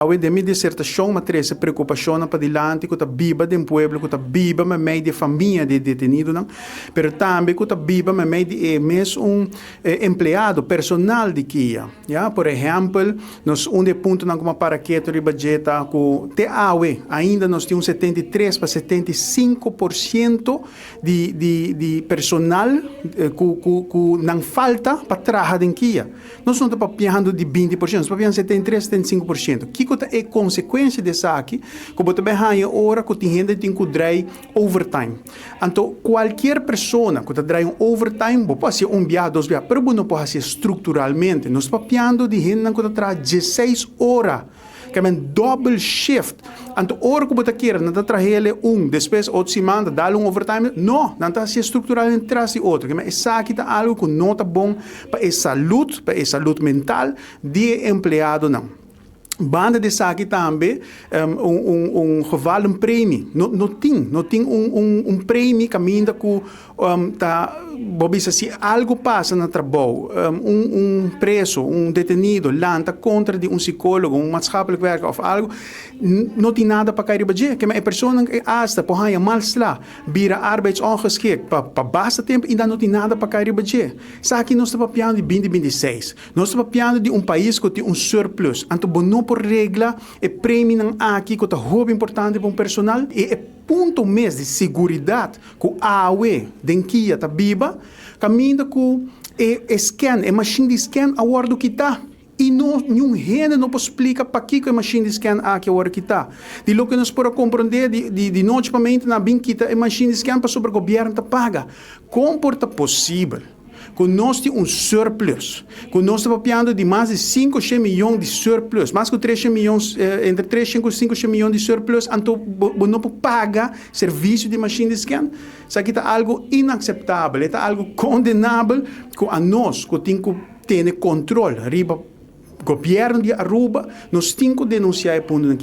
De minha dissertação, mas três preocupação para diante, que está viva do pueblo, que está viva, mas meio de família de detenido, não? Mas também que está viva, mas meio de mesmo empregado, personal de Kia. Ja? Por exemplo, nós ponto não como paraquedo de budget, que ainda nós temos 73 para 75% de personal que não falta para trabalhar em Kia. Nós não estamos falando de 20%, nós estamos falando de 73, 75%. Que é consequência dessa aqui, que você vai hora que tem gente que trai overtime. Então, qualquer pessoa que trai overtime, pode ser viado, 2 viados, mas não pode ser estruturalmente. Nós estamos falando de gente que trai 16 horas. Que é um double shift. Então, hora que você quer, não está trazendo depois outra semana, dá overtime. Não está se estruturalmente traz outro. Que isso aqui é algo que não está bom para a saúde mental de empregado, não. Banda de saque também geval prêmio. Não tem prêmio que ainda que se algo passa no trabalho, preso, detenido, lanta contra de psicólogo, maatschappelijk werker ou algo, não tem nada para cair budget. Que a pessoa que hasta por aí mal slá, vira arbeidsongeschikt, para basta tempo ainda não tem nada para cair budget. Saque nós estamos falando de 2026. Nós estamos falando de país que tem surplus. Então, por regra, é prêmio aqui que é muito importante para o personal e é ponto mesmo de segurança que a AUE, denquia, está viva, caminha com scan, é machine de scan a hora que está. E nenhum renda não explica para que a machine de scan aqui a hora que está. De lo que nós podemos compreender, de noite para na bem que a machine de scan para sobre o governo paga. Como é possível? Que nós temos surplus, que nós estamos falando de mais de 5 milhões de surplus, mais que 3 milhões, entre 3 e 5 milhões de surplus, então não paga serviço de machine de scan. Isso aqui é algo inaceitável, é algo condenável que a nós, que temos que ter controle, o governo de Aruba, nós temos que denunciar o ponto